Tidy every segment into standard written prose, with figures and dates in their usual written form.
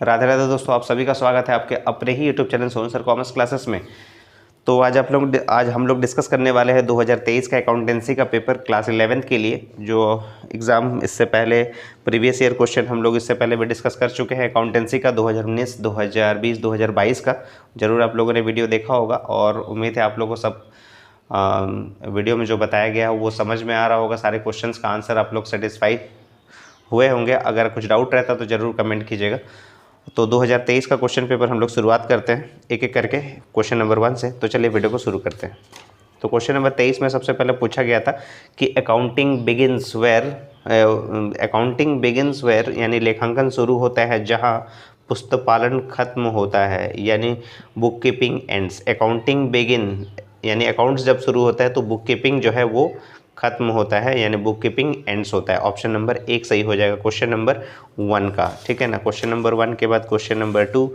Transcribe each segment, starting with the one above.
राधे राधे दोस्तों, आप सभी का स्वागत है आपके अपने ही YouTube channel Sonu sir commerce classes में। तो आज हम लोग डिस्कस करने वाले हैं 2023 का अकाउंटेंसी का पेपर क्लास 11th के लिए, जो एग्ज़ाम इससे पहले प्रीवियस ईयर क्वेश्चन हम लोग इससे पहले भी डिस्कस कर चुके हैं अकाउंटेंसी का 2019, 2020, 2022 का। ज़रूर आप लोगों ने वीडियो देखा होगा और उम्मीद है आप लोगों को सब वीडियो में जो बताया गया है वो समझ में आ रहा होगा। सारे क्वेश्चंस का आंसर आप लोग सेटिस्फाई हुए होंगे। अगर कुछ डाउट रहता तो ज़रूर कमेंट कीजिएगा। तो 2023 का क्वेश्चन पेपर हम लोग शुरुआत करते हैं एक एक करके क्वेश्चन नंबर 1 से। तो चलिए वीडियो को शुरू करते हैं। तो क्वेश्चन नंबर 23 में सबसे पहले पूछा गया था कि अकाउंटिंग बिगिंस वेयर यानी लेखांकन शुरू होता है जहां पुस्तपालन खत्म होता है, यानी book keeping ends. Accounting begin यानी अकाउंट्स जब शुरू होता है तो बुक कीपिंग जो है वो खत्म होता है, यानी बुक कीपिंग एंड्स होता है। ऑप्शन नंबर 1 सही हो जाएगा क्वेश्चन नंबर 1 का, ठीक है ना। क्वेश्चन नंबर 1 के बाद क्वेश्चन नंबर 2।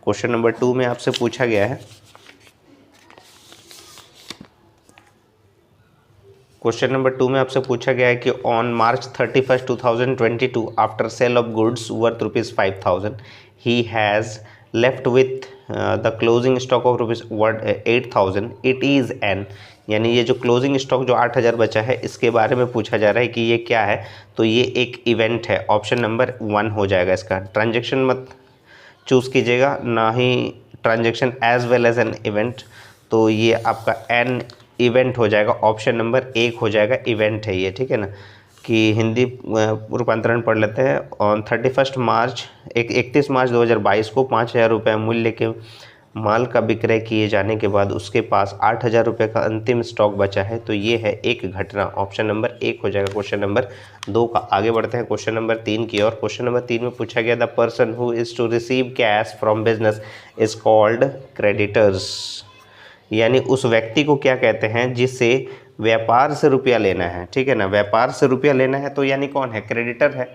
क्वेश्चन नंबर 2 में आपसे पूछा गया है, क्वेश्चन नंबर 2 में आपसे पूछा गया है कि on March 31, 2022 after sale of goods worth ₹5,000 he has left with the closing stock of ₹8,000 it is an. यानी ये जो क्लोजिंग स्टॉक जो 8,000 बचा है इसके बारे में पूछा जा रहा है कि ये क्या है। तो ये एक इवेंट है। ऑप्शन नंबर 1 हो जाएगा इसका। ट्रांजेक्शन मत चूज़ कीजिएगा, ना ही transaction as well as an event. तो ये आपका एन इवेंट हो जाएगा। ऑप्शन नंबर 1 हो जाएगा, इवेंट है ये, ठीक है ना। कि हिंदी रूपांतरण पढ़ लेते हैं। ऑन 31 मार्च 31 मार्च 2022 को 5,000 रुपये मूल्य के माल का विक्रय किए जाने के बाद उसके पास 8,000 रुपये का अंतिम स्टॉक बचा है। तो ये है एक घटना। ऑप्शन नंबर 1 हो जाएगा क्वेश्चन नंबर 2 का। आगे बढ़ते हैं क्वेश्चन नंबर 3 की ओर। क्वेश्चन नंबर 3 में पूछा गया the person who is to receive cash from business is called creditors. यानी उस व्यक्ति को क्या कहते हैं जिससे व्यापार से रुपया लेना है, ठीक है ना। व्यापार से रुपया लेना है तो यानी कौन है, क्रेडिटर है,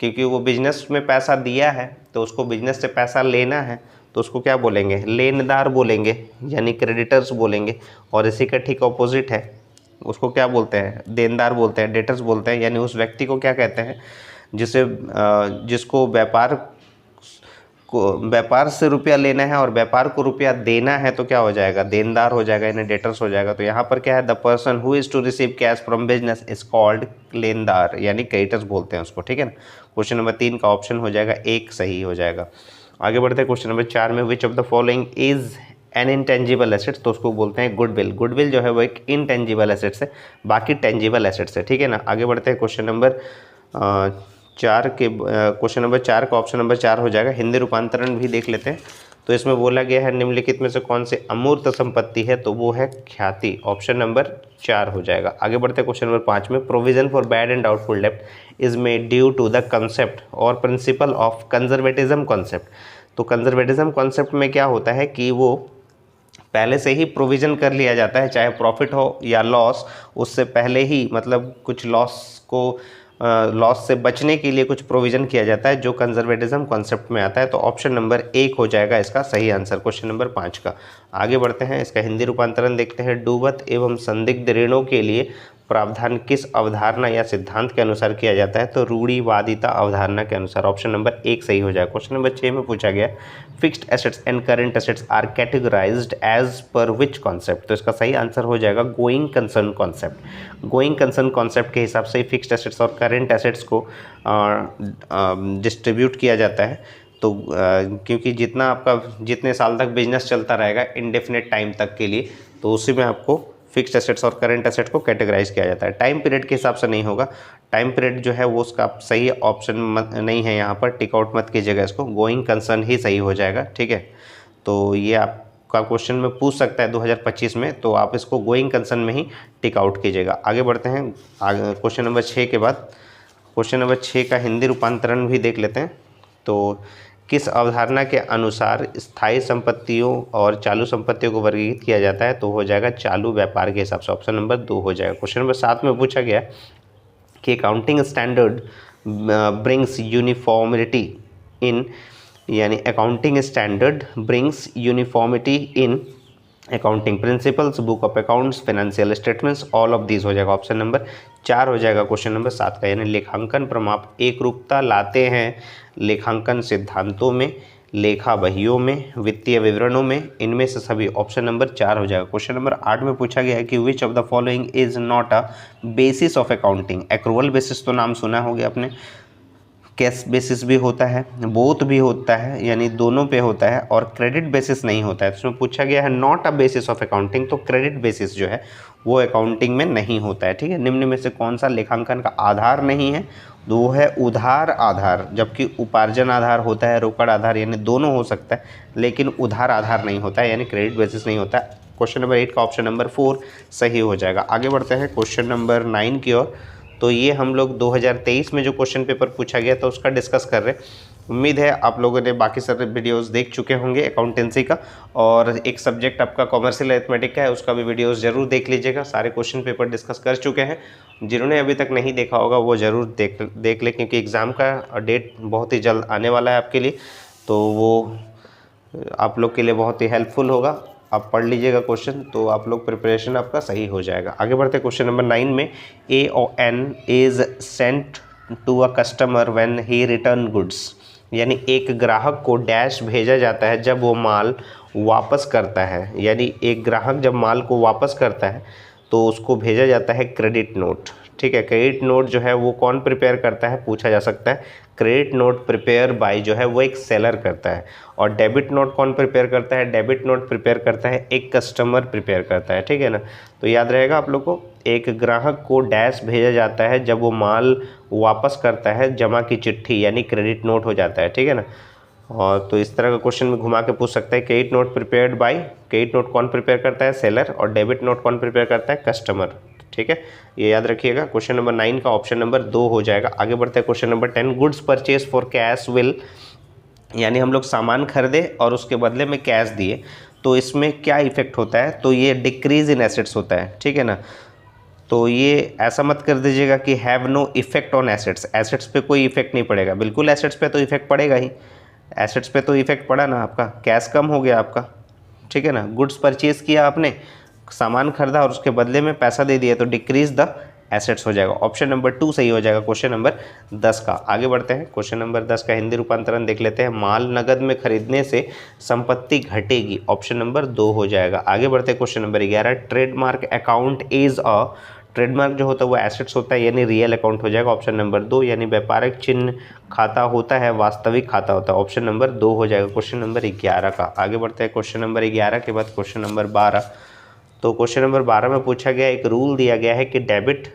क्योंकि वो बिजनेस में पैसा दिया है तो उसको बिजनेस से पैसा लेना है तो उसको क्या बोलेंगे, लेनदार बोलेंगे, यानी क्रेडिटर्स बोलेंगे। और इसी का ठीक ऑपोजिट है, उसको क्या बोलते हैं, देनदार बोलते हैं, डेटर्स बोलते हैं। यानी उस व्यक्ति को क्या कहते हैं जिसको व्यापार से रुपया लेना है और व्यापार को रुपया देना है तो क्या हो जाएगा, देनदार हो जाएगा, यानी डेटर्स हो जाएगा। तो यहाँ पर क्या है, the person who is to receive cash from business is called लेनदार, यानी क्रेडिटर्स बोलते हैं उसको, ठीक है ना। क्वेश्चन नंबर 3 का ऑप्शन हो जाएगा 1 सही हो जाएगा। आगे बढ़ते हैं क्वेश्चन नंबर 4 में, which of the following is an intangible assets. तो उसको बोलते हैं गुडविल। गुडविल जो है वो एक इनटेंजिबल एसेट्स है, बाकी टेंजिबल एसेट्स है, ठीक है ना। आगे बढ़ते हैं क्वेश्चन नंबर 4 के क्वेश्चन नंबर 4 का ऑप्शन नंबर 4 हो जाएगा। हिंदी रूपांतरण भी देख लेते हैं। तो इसमें बोला गया है निम्नलिखित में से कौन सी अमूर्त संपत्ति है, तो वो है ख्याति। ऑप्शन नंबर 4 हो जाएगा। आगे बढ़ते हैं क्वेश्चन नंबर 5 में, provision for bad and doubtful डेब्ट is made due to the concept और प्रिंसिपल ऑफ कंजर्वेटिज्म कॉन्सेप्ट। तो कंजर्वेटिज्म कॉन्सेप्ट में क्या होता है कि वो पहले से ही प्रोविज़न कर लिया जाता है, चाहे प्रॉफिट हो या लॉस, उससे पहले ही मतलब कुछ लॉस से बचने के लिए कुछ प्रोविज़न किया जाता है, जो कंजर्वेटिज्म कॉन्सेप्ट में आता है। तो ऑप्शन नंबर 1 हो जाएगा इसका सही आंसर क्वेश्चन नंबर 5 का। आगे बढ़ते हैं, इसका हिंदी रूपांतरण देखते हैं। डूबत एवं संदिग्ध ऋणों के लिए प्रावधान किस अवधारणा या सिद्धांत के अनुसार किया जाता है, तो रूढ़िवादिता अवधारणा के अनुसार। ऑप्शन नंबर 1 सही हो जाएगा। क्वेश्चन नंबर 6 में पूछा गया, fixed assets and current assets are categorised as per which concept. तो इसका सही आंसर हो जाएगा going concern concept. Going concern concept के हिसाब से फिक्स्ड एसेट्स और करेंट एसेट्स को डिस्ट्रीब्यूट किया जाता है। तो क्योंकि जितने साल तक बिजनेस चलता रहेगा इनडेफिनेट टाइम तक के लिए, तो उसी में आपको फिक्स्ड एसेट्स और करेंट एसेट को कैटेगराइज किया जाता है। टाइम पीरियड के हिसाब से नहीं होगा। टाइम पीरियड जो है वो उसका सही ऑप्शन नहीं है, यहाँ पर टिक आउट मत कीजिएगा इसको, गोइंग कंसर्न ही सही हो जाएगा, ठीक है। तो ये आपका क्वेश्चन में पूछ सकता है 2025 में, तो आप इसको गोइंग कंसर्न में ही टिक आउट कीजिएगा। आगे बढ़ते हैं, क्वेश्चन नंबर 6 के बाद क्वेश्चन नंबर 6 का हिंदी रूपांतरण भी देख लेते हैं। तो किस अवधारणा के अनुसार स्थायी संपत्तियों और चालू संपत्तियों को वर्गीकृत किया जाता है, तो हो जाएगा चालू व्यापार के हिसाब से। ऑप्शन नंबर 2 हो जाएगा। क्वेश्चन नंबर 7 में पूछा गया कि accounting standard brings uniformity in, यानी accounting standard brings uniformity in accounting principles, book of accounts, financial statements, all of these हो जाएगा। ऑप्शन नंबर 4 हो जाएगा क्वेश्चन नंबर 7 का, यानी लेखांकन प्रमाप एक रूपता लाते हैं लेखांकन सिद्धांतों में, लेखा बहियों में, वित्तीय विवरणों में, इनमें से सभी। ऑप्शन नंबर 4 हो जाएगा। क्वेश्चन नंबर 8 में पूछा गया है कि which of the following is not a basis of accounting. Accrual basis तो नाम सुना होगा आपने, कैश बेसिस भी होता है, बोथ भी होता है, यानी दोनों पे होता है, और क्रेडिट बेसिस नहीं होता है। इसमें पूछा गया है not a basis of accounting, तो क्रेडिट बेसिस जो है वो अकाउंटिंग में नहीं होता है। ठीक है, निम्न में से कौन सा लेखांकन का आधार नहीं है? तो वो है उधार आधार, जबकि उपार्जन आधार होता है, रोकड़ आधार, यानी दोनों हो सकता है, लेकिन उधार आधार नहीं होता है, यानी क्रेडिट बेसिस नहीं होता है। क्वेश्चन नंबर 8 का ऑप्शन नंबर 4 सही हो जाएगा। आगे बढ़ते हैं क्वेश्चन नंबर 9 की ओर। तो ये हम लोग 2023 में जो क्वेश्चन पेपर पूछा गया था उसका डिस्कस कर रहे हैं। उम्मीद है आप लोगों ने बाकी सारे वीडियोस देख चुके होंगे अकाउंटेंसी का, और एक सब्जेक्ट आपका कॉमर्शियल अरिथमेटिक का है, उसका भी वीडियोस जरूर देख लीजिएगा। सारे क्वेश्चन पेपर डिस्कस कर चुके हैं, जिन्होंने अभी तक नहीं देखा होगा वो ज़रूर देख लें, क्योंकि एग्ज़ाम का डेट बहुत ही जल्द आने वाला है आपके लिए, तो वो आप लोग के लिए बहुत ही हेल्पफुल होगा। आप पढ़ लीजिएगा क्वेश्चन, तो आप लोग प्रिपरेशन आपका सही हो जाएगा। आगे बढ़ते क्वेश्चन नंबर 9 में, AON is sent to a customer when he return goods, यानी एक ग्राहक को डैश भेजा जाता है जब वो माल वापस करता है, यानी एक ग्राहक जब माल को वापस करता है तो उसको भेजा जाता है क्रेडिट नोट। ठीक है, क्रेडिट नोट जो है वो कौन प्रिपेयर करता है, पूछा जा सकता है। क्रेडिट नोट प्रिपेयर बाय जो है वो एक सेलर करता है, और डेबिट नोट कौन प्रिपेयर करता है? डेबिट नोट प्रिपेयर करता है एक कस्टमर प्रिपेयर करता है। ठीक है ना, तो याद रहेगा आप लोग को, एक ग्राहक को डैश भेजा जाता है जब वो माल वापस करता है, जमा की चिट्ठी यानी क्रेडिट नोट हो जाता है। ठीक है ना, और तो इस तरह का क्वेश्चन में घुमा के पूछ सकता है। Credit note prepared by, credit note कौन प्रिपेयर करता है? सेलर, और डेबिट नोट कौन प्रिपेयर करता है? कस्टमर। ठीक है, ये याद रखिएगा। क्वेश्चन नंबर 9 का ऑप्शन नंबर 2 हो जाएगा। आगे बढ़ते हैं question number 10, goods purchase for cash will, यानी हम लोग सामान खरीदे और उसके बदले में कैश दिए, तो इसमें क्या इफेक्ट होता है? तो ये डिक्रीज इन एसेट्स होता है। ठीक है ना, तो ये ऐसा मत कर दीजिएगा कि have no effect on assets, assets पे कोई इफेक्ट नहीं पड़ेगा। बिल्कुल एसेट्स पे तो इफेक्ट पड़ेगा ही, एसेट्स पे तो इफेक्ट पड़ा ना, आपका कैश कम हो गया आपका। ठीक है ना, गुड्स परचेज किया आपने, सामान खरीदा और उसके बदले में पैसा दे दिया, तो डिक्रीज द एसेट्स हो जाएगा। ऑप्शन नंबर 2 सही हो जाएगा क्वेश्चन नंबर 10 का। आगे बढ़ते हैं क्वेश्चन नंबर 10 का हिंदी रूपांतरण देख लेते हैं। माल नगद में खरीदने से संपत्ति घटेगी, ऑप्शन नंबर 2 हो जाएगा। आगे बढ़ते हैं question number 11, trademark account is a, trademark जो होता है वो एसेट्स होता है, यानी रियल अकाउंट हो जाएगा। ऑप्शन नंबर 2, यानी व्यापारिक चिन्ह खाता होता है, वास्तविक खाता होता है। ऑप्शन नंबर 2 हो जाएगा क्वेश्चन नंबर 11 का। आगे बढ़ते हैं क्वेश्चन नंबर 11 के बाद क्वेश्चन नंबर 12। तो क्वेश्चन नंबर 12 में पूछा गया, एक रूल दिया गया है कि debit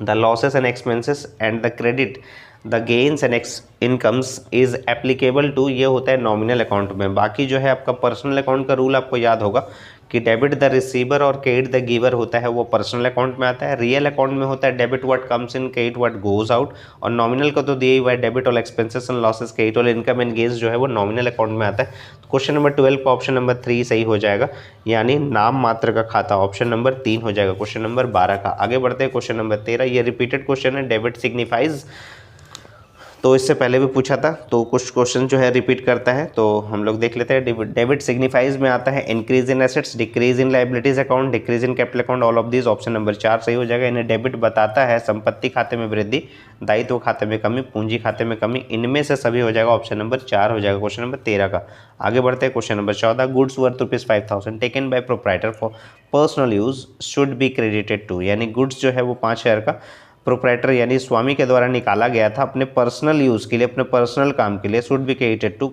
the losses and expenses and the credit the gains and incomes is applicable to, ये होता है नॉमिनल अकाउंट में। बाकी जो है आपका पर्सनल अकाउंट का रूल आपको याद होगा कि डेबिट द रिसीवर और क्रेडिट द गिवर होता है वो पर्सनल अकाउंट में आता है। रियल अकाउंट में होता है debit what comes in, credit what goes out, और नॉमिनल का तो दिया ही हुआ है, debit all expenses and losses, credit all income and gains जो है वो नॉमिनल अकाउंट में आता है। तो क्वेश्चन नंबर 12 का ऑप्शन नंबर 3 सही हो जाएगा, यानी नाम मात्र का खाता, ऑप्शन नंबर 3 हो जाएगा क्वेश्चन नंबर 12 का। आगे बढ़ते हैं क्वेश्चन नंबर 13, ये रिपीटेड क्वेश्चन है। डेबिट सिग्निफाइज, तो इससे पहले भी पूछा था, तो कुछ क्वेश्चन जो है रिपीट करता है, तो हम लोग देख लेते हैं। डेबिट सिग्निफाइज में आता है increase in assets, decrease in liabilities account, decrease in capital account, all of this. Option number 4 सही हो जाएगा। इन्हें डेबिट बताता है संपत्ति खाते में वृद्धि, दायित्व खाते में कमी, पूंजी खाते में कमी, इनमें से सभी हो जाएगा। ऑप्शन नंबर 4 हो जाएगा क्वेश्चन नंबर 13 का। आगे बढ़ते हैं question number 14, goods worth ₹5,000 taken by proprietor for personal use should be credited to, यानी गुड्स जो है वो 5,000 का प्रोप्राइटर यानी स्वामी के द्वारा निकाला गया था अपने पर्सनल यूज़ के लिए, अपने पर्सनल काम के लिए, शुड बी क्रेडिटेड टू,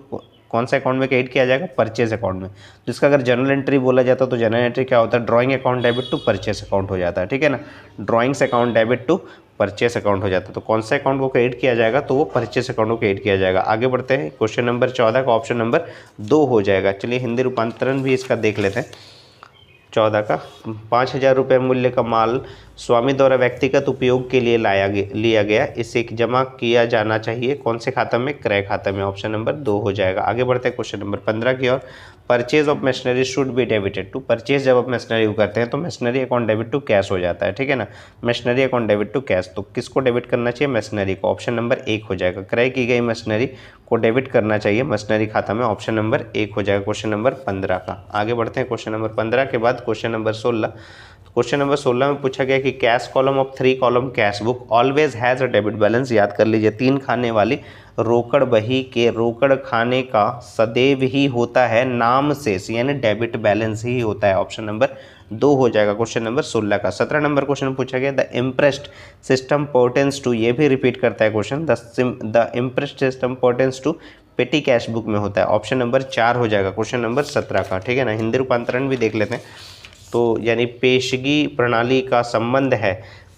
कौन सा अकाउंट में क्रेडिट किया जाएगा? परचेज अकाउंट में। जिसका अगर जर्नल एंट्री बोला जाता तो जर्नल एंट्री क्या होता है? Drawing account debit to purchase account हो जाता है। ठीक है ना, drawings account debit to purchase account हो जाता है। तो कौन सा अकाउंट को क्रेडिट किया जाएगा? तो वो परचेस अकाउंट को क्रेडिट किया जाएगा। आगे बढ़ते हैं क्वेश्चन नंबर 14 का ऑप्शन नंबर 2 हो जाएगा। चलिए हिंदी रूपांतरण भी इसका देख लेते हैं। 14 का, 5,000 रुपये मूल्य का माल स्वामी द्वारा व्यक्तिगत उपयोग के लिए लिया गया, इसे जमा किया जाना चाहिए कौन से खाता में? क्रय खाता में। ऑप्शन नंबर 2 हो जाएगा। आगे बढ़ते हैं क्वेश्चन नंबर 15 की ओर। Purchase of machinery should be debited to, purchase जब आप मशीनरी करते हैं तो machinery account debit to cash हो जाता है। ठीक है ना, machinery account debit to cash, तो किसको डेबिट करना चाहिए? मशीनरी को। ऑप्शन नंबर 1 हो जाएगा। क्रय की गई मशीनरी को डेबिट करना चाहिए मशीनरी खाता में, ऑप्शन नंबर 1 हो जाएगा क्वेश्चन नंबर 15 का। आगे बढ़ते हैं क्वेश्चन नंबर 15 के बाद क्वेश्चन नंबर 16। क्वेश्चन नंबर 16 में पूछा गया कि cash column of 3 column cash book always has a debit balance. याद कर लीजिए, 3 खाने वाली रोकड़ बही के रोकड़ खाने का सदैव ही होता है नाम शेष, यानी डेबिट बैलेंस ही होता है। ऑप्शन नंबर 2 हो जाएगा क्वेश्चन नंबर 16 का। 17 नंबर क्वेश्चन पूछा गया the imprest system pertains to, ये भी रिपीट करता है question, the imprest system pertains to petty cash book में होता है। ऑप्शन नंबर 4 हो जाएगा क्वेश्चन नंबर 17 का, ठीक है ना। हिंदी रूपांतरण भी देख लेते हैं। तो यानी पेशगी प्रणाली का संबंध है,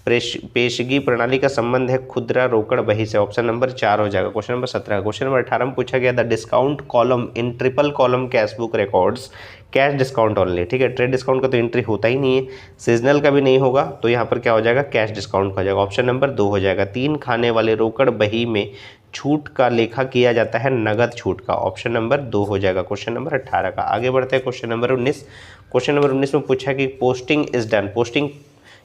पेशगी प्रणाली का संबंध है खुदरा रोकड़ बही से। ऑप्शन नंबर 4 हो जाएगा क्वेश्चन नंबर 17। क्वेश्चन नंबर 18 में पूछा गया the discount column in triple column cash book records cash discount only, ठीक है। ट्रेड डिस्काउंट का तो एंट्री होता ही नहीं है, सीजनल का भी नहीं होगा, तो यहाँ पर क्या हो जाएगा, कैश डिस्काउंट का हो जाएगा। ऑप्शन नंबर 2 हो जाएगा। 3 खाने वाले रोकड़ बही में छूट का लेखा किया जाता है नगद छूट का। ऑप्शन नंबर 2 हो जाएगा क्वेश्चन नंबर 18 का। आगे बढ़ते हैं क्वेश्चन नंबर 19। क्वेश्चन नंबर 19 में पूछा कि पोस्टिंग इज डन, पोस्टिंग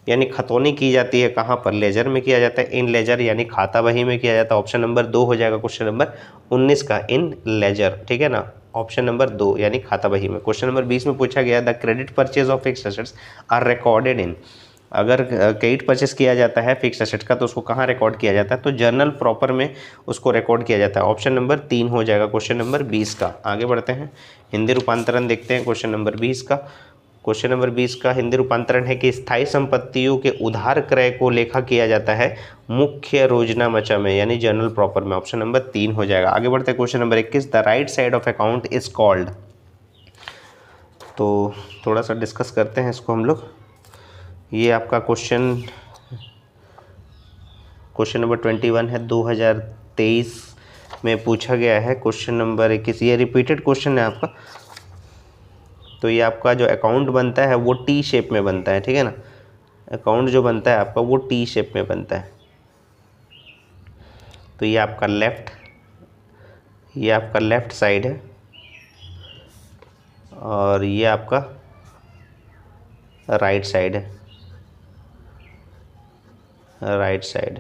यानी खतौनी की जाती है कहाँ पर, लेजर में किया जाता है, इन लेजर यानी खाता बही में किया जाता है। ऑप्शन नंबर 2 हो जाएगा क्वेश्चन नंबर 19 का, इन लेजर, ठीक है ना। ऑप्शन नंबर 2 यानी खाता बही में। क्वेश्चन नंबर 20 में पूछा गया the credit purchase of fixed assets are recorded in, अगर क्रेडिट परचेस किया जाता है फिक्स एसेट का तो उसको कहाँ रिकॉर्ड किया जाता है, तो जर्नल प्रॉपर में उसको रिकॉर्ड किया जाता है। ऑप्शन नंबर 3 हो जाएगा क्वेश्चन नंबर 20 का। आगे बढ़ते हैं, हिंदी रूपांतरण देखते हैं क्वेश्चन नंबर 20 का। क्वेश्चन नंबर 20 का हिंदी रूपांतरण है कि स्थायी संपत्तियों के उधार क्रय को लेखा किया जाता है मुख्य रोजनामचा में, यानी जर्नल प्रॉपर में। ऑप्शन नंबर 3 हो जाएगा। आगे बढ़ते हैं question number 21 the right side of account is called, तो थोड़ा सा डिस्कस करते हैं इसको हम लोग। ये आपका क्वेश्चन नंबर 21 है, 2023 में पूछा गया है। क्वेश्चन नंबर 21 ये रिपीटेड क्वेश्चन है आपका। तो ये आपका जो अकाउंट बनता है वो टी शेप में बनता है, ठीक है ना। अकाउंट जो बनता है आपका वो टी शेप में बनता है। तो ये आपका लेफ्ट साइड है और ये आपका राइट साइड है, राइट साइड।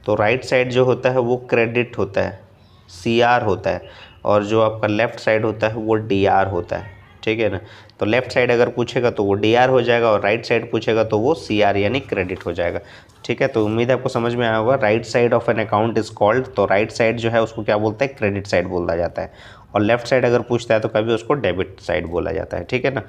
तो राइट साइड जो होता है वो क्रेडिट होता है, CR होता है, और जो आपका लेफ़्ट साइड होता है वो DR होता है, ठीक है ना। तो लेफ़्ट साइड अगर पूछेगा तो वो DR हो जाएगा और राइट साइड पूछेगा तो वो CR यानी क्रेडिट हो जाएगा, ठीक है। तो उम्मीद है आपको समझ में आया होगा। Right side of an account is called, तो राइट साइड जो है उसको क्या बोलते हैं, क्रेडिट साइड बोला जाता है। और लेफ्ट साइड अगर पूछता है तो कभी उसको डेबिट साइड बोला जाता है, ठीक है ना।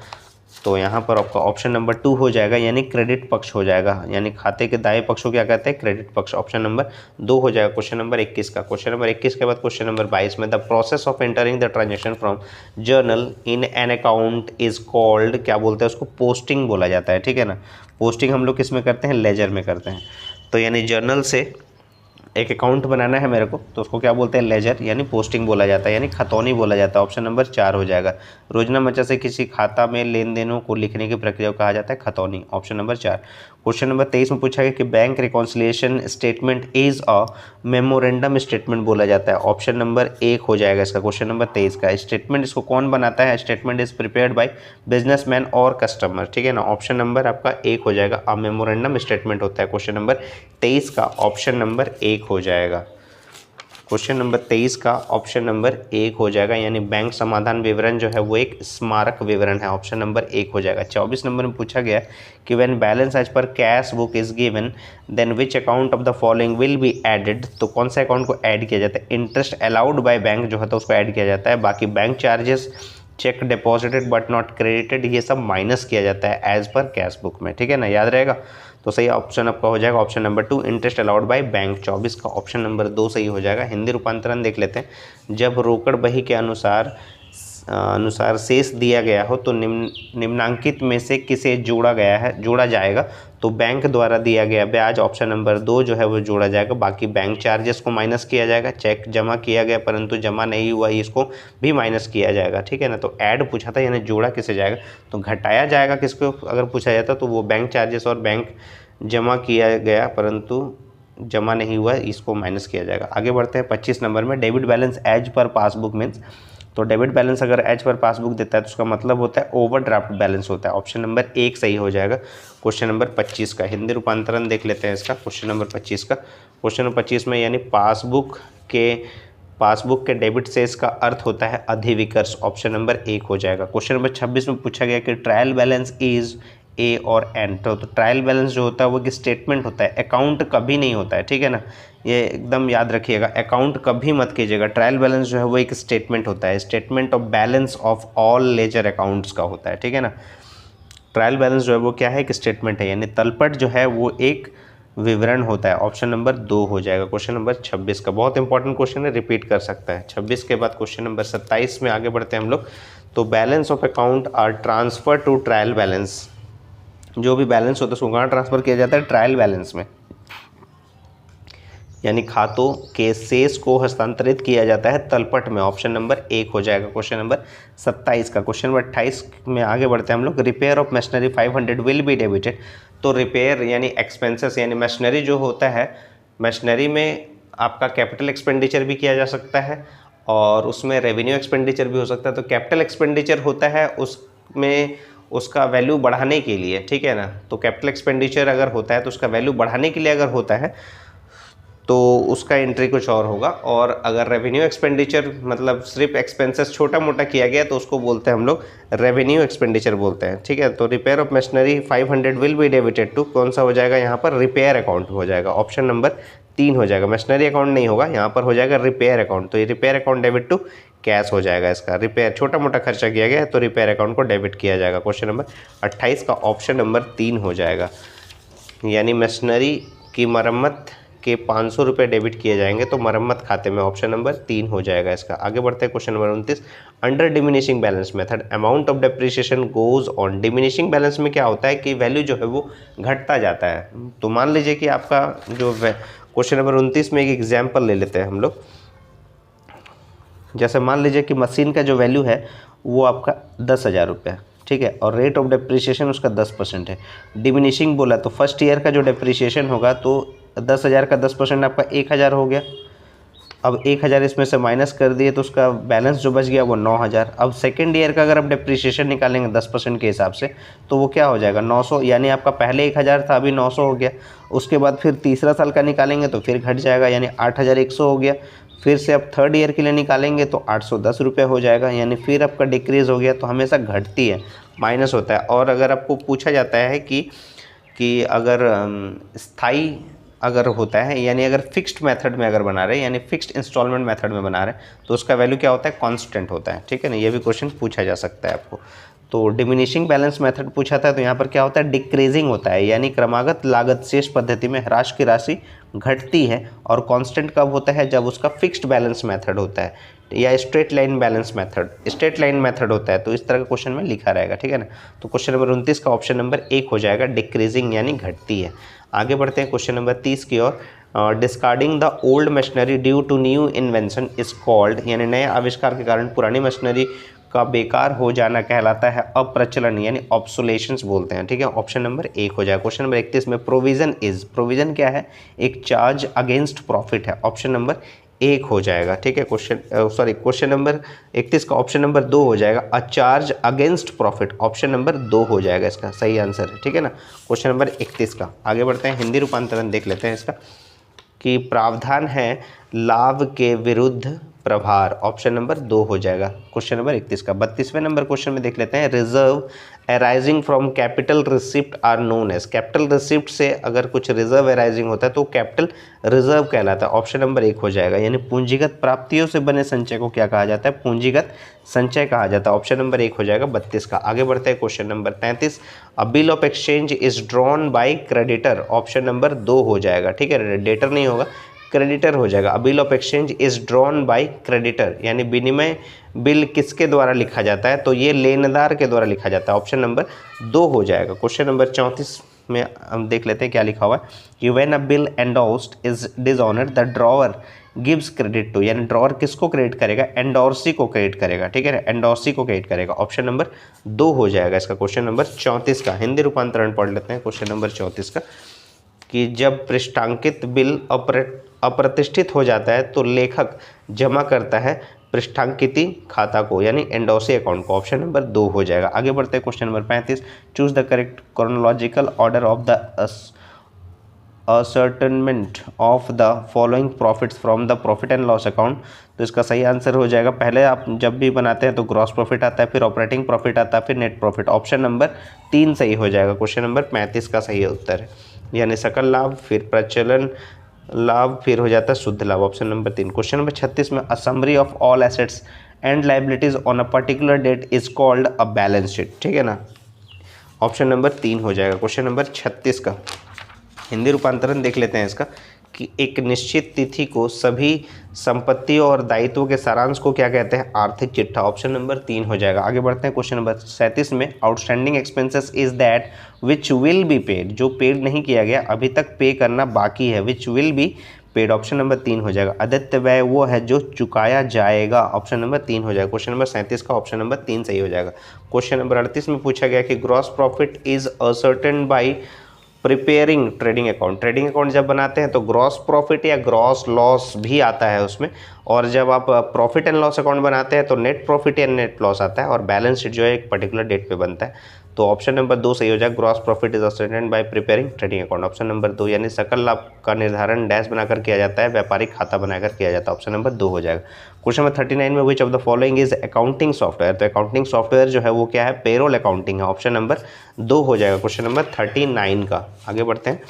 तो यहाँ पर आपका ऑप्शन नंबर 2 हो जाएगा, यानी क्रेडिट पक्ष हो जाएगा, यानी खाते के दाएं पक्ष को क्या कहते हैं, क्रेडिट पक्ष। ऑप्शन नंबर 2 हो जाएगा क्वेश्चन नंबर 21 का। क्वेश्चन नंबर 21 के बाद क्वेश्चन नंबर 22 में the process of entering the transaction from journal in an account is called, क्या बोलते हैं उसको, पोस्टिंग बोला जाता है, ठीक है ना। पोस्टिंग हम लोग किस में करते हैं, लेजर में करते हैं। तो यानी जर्नल से एक अकाउंट बनाना है मेरे को, तो उसको क्या बोलते हैं, लेजर, यानी पोस्टिंग बोला जाता है, यानी खतौनी बोला जाता है। ऑप्शन नंबर 4 हो जाएगा। रोजनामचा से किसी खाता में लेन देनों को लिखने की प्रक्रिया को कहा जाता है खतौनी। Option number 4। क्वेश्चन नंबर 23 में पूछा गया कि bank reconciliation statement is a memorandum statement बोला जाता है। ऑप्शन नंबर 1 हो जाएगा इसका, क्वेश्चन नंबर 23 का। स्टेटमेंट इसको कौन बनाता है, statement is prepared by businessman और कस्टमर, ठीक है ना। ऑप्शन नंबर आपका 1 हो जाएगा, अ मेमोरेंडम स्टेटमेंट होता है। क्वेश्चन नंबर 23 का ऑप्शन नंबर 1 हो जाएगा। क्वेश्चन नंबर 23 का ऑप्शन नंबर 1 हो जाएगा, यानी बैंक समाधान विवरण जो है वो एक स्मारक विवरण है। ऑप्शन नंबर 1 हो जाएगा। 24 नंबर में पूछा गया कि when balance as per cash book is given then which account of the following will be added, तो कौन सा अकाउंट को ऐड किया जाता है। इंटरेस्ट अलाउड बाय बैंक जो होता है उसको ऐड किया जाता है। बाकी bank charges, check deposited but not credited, ये सब माइनस किया जाता है एज पर कैश बुक में, ठीक है ना, याद रहेगा। तो सही ऑप्शन आपका हो जाएगा option number 2, interest allowed by bank. 24 का ऑप्शन नंबर 2 सही हो जाएगा। हिंदी रूपांतरण देख लेते हैं। जब रोकड़ बही के अनुसार शेष दिया गया हो तो निम्नांकित में से किसे जोड़ा जाएगा, तो बैंक द्वारा दिया गया ब्याज ऑप्शन नंबर 2 जो है वो जोड़ा जाएगा। बाकी बैंक चार्जेस को माइनस किया जाएगा। चेक जमा किया गया परंतु जमा नहीं हुआ, इसको भी माइनस किया जाएगा, ठीक है ना। तो ऐड पूछा था, यानी जोड़ा किसे जाएगा, तो घटाया जाएगा किसको अगर पूछा जाता तो वो बैंक चार्जेस और बैंक जमा किया गया परंतु जमा नहीं हुआ, इसको माइनस किया जाएगा। आगे बढ़ते हैं 25 नंबर में। Debit balance as per passbook means, तो डेबिट बैलेंस अगर एज पर पासबुक देता है तो उसका मतलब होता है ओवरड्राफ्ट बैलेंस होता है। ऑप्शन नंबर 1 सही हो जाएगा क्वेश्चन नंबर 25 का। हिंदी रूपांतरण देख लेते हैं इसका, क्वेश्चन नंबर 25 का। क्वेश्चन नंबर 25 में यानी पासबुक के डेबिट शेष का अर्थ होता है अधिविकर्ष। ऑप्शन नंबर 1 हो जाएगा। क्वेश्चन नंबर 26 में पूछा गया कि ट्रायल बैलेंस इज ए और एन। तो ट्रायल बैलेंस जो होता है वो एक स्टेटमेंट होता है, अकाउंट कभी नहीं होता है, ठीक है ना, ये एकदम याद रखिएगा, अकाउंट कभी मत कीजिएगा। ट्रायल बैलेंस जो है वो एक स्टेटमेंट होता है, statement of balance of all ledger accounts का होता है, ठीक है ना। ट्रायल बैलेंस जो है वो क्या है, एक स्टेटमेंट है, यानी तलपट जो है वो एक विवरण होता है। ऑप्शन नंबर 2 हो जाएगा क्वेश्चन नंबर 26 का। बहुत इंपॉर्टेंट क्वेश्चन है, रिपीट कर सकता है। 26 के बाद क्वेश्चन नंबर 27 में आगे बढ़ते हैं हम लोग। तो balance of account are transfer to trial balance, जो भी बैलेंस होता है उसको कहाँ ट्रांसफर किया जाता है, ट्रायल बैलेंस में, यानी खातों के शेष को हस्तांतरित किया जाता है तलपट में। ऑप्शन नंबर 1 हो जाएगा क्वेश्चन नंबर 27 का। क्वेश्चन नंबर 28 में आगे बढ़ते हैं हम लोग। Repair of machinery 500 will be debited. तो रिपेयर यानी एक्सपेंसेस, यानी मशीनरी जो होता है, मशीनरी में आपका कैपिटल एक्सपेंडिचर भी किया जा सकता है और उसमें रेवेन्यू एक्सपेंडिचर भी हो सकता है। तो कैपिटल एक्सपेंडिचर होता है उसमें उसका वैल्यू बढ़ाने के लिए, ठीक है ना। तो कैपिटल एक्सपेंडिचर अगर होता है तो उसका वैल्यू बढ़ाने के लिए अगर होता है तो उसका एंट्री कुछ और होगा। और अगर रेवेन्यू एक्सपेंडिचर मतलब सिर्फ एक्सपेंसेस छोटा मोटा किया गया तो उसको बोलते हैं हम लोग रेवेन्यू एक्सपेंडिचर बोलते हैं, ठीक है। तो repair of machinery 500 will be debited to, कौन सा हो जाएगा यहाँ पर, रिपेयर अकाउंट हो जाएगा। ऑप्शन नंबर 3 हो जाएगा। मशीनरी अकाउंट नहीं होगा, यहाँ पर हो जाएगा रिपेयर अकाउंट। तो ये repair account debit to cash हो जाएगा इसका। रिपेयर छोटा मोटा खर्चा किया गया है तो रिपेयर अकाउंट को डेबिट किया जाएगा। क्वेश्चन नंबर 28 का ऑप्शन नंबर 3 हो जाएगा, यानी मशीनरी की मरम्मत के 500 रुपये डेबिट किए जाएंगे तो मरम्मत खाते में। ऑप्शन नंबर 3 हो जाएगा इसका। आगे बढ़ते हैं question number 29। Under diminishing balance method amount of depreciation goes on. Diminishing balance में क्या होता है कि वैल्यू जो है वो घटता जाता है। तो मान लीजिए कि आपका जो क्वेश्चन नंबर 29 में एक एग्जाम्पल ले लेते हैं हम लोग। जैसे मान लीजिए कि मशीन का जो वैल्यू है वो आपका 10,000 रुपये, ठीक है, और रेट ऑफ डेप्रिसिएशन उसका 10% है। डिमिनिशिंग बोला तो फर्स्ट ईयर का जो डेप्रिसिएशन होगा तो 10,000 का 10% आपका 1,000 हो गया। अब 1,000 इसमें से माइनस कर दिए तो उसका बैलेंस जो बच गया वो 9,000। अब सेकेंड ईयर का अगर आप डेप्रिसिएशन निकालेंगे 10% के हिसाब से तो वो क्या हो जाएगा, 900, यानी आपका पहले 1,000 था, अभी 900 हो गया। उसके बाद फिर तीसरा साल का निकालेंगे तो फिर घट जाएगा, यानी 8,100 हो गया। फिर से अब थर्ड ईयर के लिए निकालेंगे तो 810 रुपये हो जाएगा, यानी फिर आपका डिक्रीज़ हो गया। तो हमेशा घटती है, माइनस होता है। और अगर आपको पूछा जाता है कि अगर स्थाई अगर होता है, यानी अगर फिक्स्ड मेथड में अगर बना रहे हैं, यानी फिक्स्ड इंस्टॉलमेंट मेथड में बना रहे हैं तो उसका वैल्यू क्या होता है, कांस्टेंट होता है, ठीक है ना। ये भी क्वेश्चन पूछा जा सकता है आपको। तो डिमिनिशिंग बैलेंस मेथड पूछा था तो यहाँ पर क्या होता है, डिक्रीजिंग होता है, यानी क्रमागत लागत शेष पद्धति में ह्रास की राशि घटती है। और कांस्टेंट कब होता है, जब उसका फिक्स्ड बैलेंस मेथड होता है या straight line balance method, straight line method होता है। तो इस तरह का क्वेश्चन में लिखा रहेगा, ठीक है ना। तो क्वेश्चन नंबर 29 का ऑप्शन नंबर 1 हो जाएगा, डिक्रीजिंग यानी घटती है। आगे बढ़ते हैं क्वेश्चन नंबर 30 की ओर। Discarding the old machinery due to new invention is called, यानी नए आविष्कार के कारण पुरानी मशीनरी का बेकार हो जाना कहलाता है अप्रचलन, यानी ऑब्सोलेशंस बोलते हैं, ठीक है। ऑप्शन नंबर 1 हो जाएगा। क्वेश्चन नंबर 31 में प्रोविजन इज, प्रोविजन क्या है, एक चार्ज अगेंस्ट प्रॉफिट है। ऑप्शन नंबर 1 हो जाएगा, ठीक है। क्वेश्चन नंबर 31 का ऑप्शन नंबर 2 हो जाएगा, a charge against profit. Option number 2 हो जाएगा इसका सही आंसर है, ठीक है ना। क्वेश्चन नंबर 31 का आगे बढ़ते हैं, हिंदी रूपांतरण देख लेते हैं इसका, कि प्रावधान है लाभ के विरुद्ध प्रभार। ऑप्शन नंबर 2 हो जाएगा क्वेश्चन नंबर 31 का। 32वें नंबर क्वेश्चन में देख लेते हैं, reserve arising from capital receipt are known as. Capital receipt से अगर कुछ रिजर्व अराइजिंग होता है तो कैपिटल रिजर्व कहलाता है। ऑप्शन नंबर 1 हो जाएगा, यानी पूंजीगत प्राप्तियों से बने संचय को क्या कहा जाता है, पूंजीगत संचय कहा जाता है। ऑप्शन नंबर 1 हो जाएगा 32 का। आगे बढ़ते हैं question number 33, a bill of exchange is drawn by creditor. Option number 2 हो जाएगा, ठीक है, डेटर नहीं होगा, क्रेडिटर हो जाएगा। Bill of exchange is drawn by creditor, यानी विनिमय बिल किसके द्वारा लिखा जाता है, तो ये लेनदार के द्वारा लिखा जाता है। ऑप्शन नंबर 2 हो जाएगा। क्वेश्चन नंबर 34 में हम देख लेते हैं क्या लिखा हुआ है, कि when a bill endorsed is dishonoured the drawer gives credit to, यानी ड्रॉवर किसको क्रेडिट करेगा, एंडोर्सी को क्रेडिट करेगा, ठीक है ना, एंडोर्सी को क्रेडिट करेगा। ऑप्शन नंबर 2 हो जाएगा इसका क्वेश्चन नंबर 34 का। हिंदी रूपांतरण पढ़ लेते हैं क्वेश्चन नंबर 34 का, कि जब पृष्ठांकित बिल अप्रतिष्ठित हो जाता है तो लेखक जमा करता है पृष्ठांकिती खाता को, यानी एंडोसी अकाउंट को। ऑप्शन नंबर 2 हो जाएगा। आगे बढ़ते हैं question number 35, choose the correct chronological order of the ascertainment of the following profits from the profit and loss account. तो इसका सही आंसर हो जाएगा, पहले आप जब भी बनाते हैं तो ग्रॉस प्रॉफिट आता है, फिर ऑपरेटिंग प्रॉफिट आता है, फिर नेट प्रॉफिट। ऑप्शन नंबर 3 सही हो जाएगा, क्वेश्चन नंबर 35 का सही उत्तर है। यानी सकल लाभ, फिर प्रचलन लाभ, फिर हो जाता है शुद्ध लाभ, ऑप्शन नंबर 3। क्वेश्चन नंबर 36 में a summary of all assets and liabilities on a particular date is called a balance sheet, ठीक है ना। ऑप्शन नंबर 3 हो जाएगा क्वेश्चन नंबर 36 का। हिंदी रूपांतरण देख लेते हैं इसका कि एक निश्चित तिथि को सभी संपत्तियों और दायित्वों के सारांश को क्या कहते हैं, आर्थिक चिट्ठा। ऑप्शन नंबर 3 हो जाएगा। आगे बढ़ते हैं क्वेश्चन नंबर 37 में outstanding expenses is that which will be paid, जो पेड नहीं किया गया, अभी तक पे करना बाकी है, which will be paid. Option number 3 हो जाएगा। अद्यत्य व्यय वो है जो चुकाया जाएगा, ऑप्शन नंबर 3 हो जाएगा। क्वेश्चन नंबर 37 का ऑप्शन नंबर 3 सही हो जाएगा। क्वेश्चन नंबर 38 में पूछा गया कि gross profit is ascertain by preparing trading account. Trading account जब बनाते हैं तो ग्रॉस प्रॉफिट या ग्रॉस लॉस भी आता है उसमें, और जब आप प्रॉफिट एंड लॉस अकाउंट बनाते हैं तो नेट प्रॉफिट या नेट लॉस आता है, और बैलेंस शीट जो है एक पर्टिकुलर डेट पे बनता है। तो ऑप्शन नंबर 2 सही हो जाएगा, gross profit is ascertained bye preparing trading account. Option number 2 यानी सकल लाभ का निर्धारण डैश बनाकर किया जाता है, व्यापारिक खाता बनाकर किया जाता है, ऑप्शन नंबर 2 हो जाएगा। क्वेश्चन नंबर 39 में which of the following is accounting software. तो अकाउंटिंग सॉफ्टवेयर जो है वो क्या है, पेरोल अकाउंटिंग है, ऑप्शन नंबर 2 हो जाएगा क्वेश्चन नंबर 39 का। आगे बढ़ते हैं,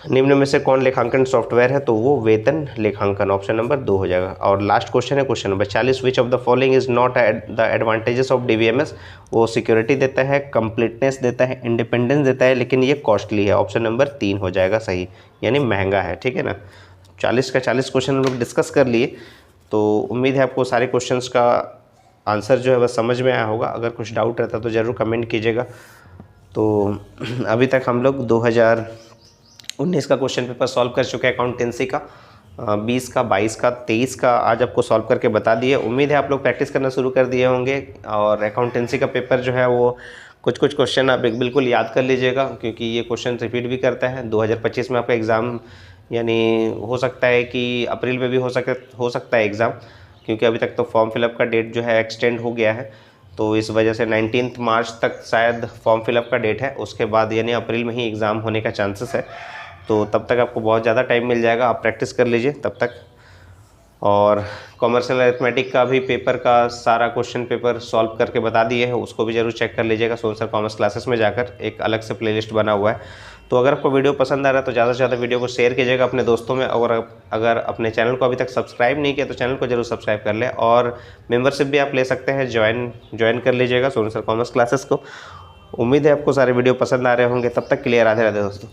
निम्न में से कौन लेखांकन सॉफ्टवेयर है, तो वो वेतन लेखांकन, ऑप्शन नंबर 2 हो जाएगा। और लास्ट क्वेश्चन है question number 40, which of the following is not the advantages of DBMS. वो सिक्योरिटी देता है, कंप्लीटनेस देता है, इंडिपेंडेंस देता है, लेकिन ये कॉस्टली है, ऑप्शन नंबर 3 हो जाएगा सही, यानी महंगा है, ठीक है ना। 40 का 40 क्वेश्चन हम लोग डिस्कस कर लिए, तो उम्मीद है आपको सारे क्वेश्चंस का आंसर जो है वह समझ में आया होगा। अगर कुछ डाउट रहता तो ज़रूर कमेंट कीजिएगा। तो अभी तक हम लोग 2019 का क्वेश्चन पेपर सॉल्व कर चुके हैं अकाउंटेंसी का, 20 का, 22 का, 23 का आज आपको सॉल्व करके बता दिए। उम्मीद है आप लोग प्रैक्टिस करना शुरू कर दिए होंगे, और अकाउंटेंसी का पेपर जो है वो कुछ क्वेश्चन आप बिल्कुल याद कर लीजिएगा, क्योंकि ये क्वेश्चन रिपीट भी करता है। 2025 में आपका एग्ज़ाम यानी हो सकता है कि अप्रैल में भी हो सकता है एग्ज़ाम, क्योंकि अभी तक तो फॉर्म फिलअप का डेट जो है एक्सटेंड हो गया है, तो इस वजह से 19 मार्च तक शायद फॉर्म फिलअप का डेट है, उसके बाद यानी अप्रैल में ही एग्ज़ाम होने का चांसेस है। तो तब तक आपको बहुत ज़्यादा टाइम मिल जाएगा, आप प्रैक्टिस कर लीजिए तब तक। और कॉमर्शियल अरिथमेटिक का भी पेपर का सारा क्वेश्चन पेपर सॉल्व करके बता दिए हैं, उसको भी जरूर चेक कर लीजिएगा सोन सर कॉमर्स क्लासेस में जाकर, एक अलग से प्लेलिस्ट बना हुआ है। तो अगर आपको वीडियो पसंद आ रहा है तो ज़्यादा से ज़्यादा वीडियो को शेयर कीजिएगा अपने दोस्तों में, और अगर अपने चैनल को अभी तक सब्सक्राइब नहीं किया तो चैनल को जरूर सब्सक्राइब कर लें, और मेंबरशिप भी आप ले सकते हैं, ज्वाइन कर लीजिएगा सोन सर कॉमर्स क्लासेस को। उम्मीद है आपको सारे वीडियो पसंद आ रहे होंगे, तब तक के लिए राधे राधे दोस्तों।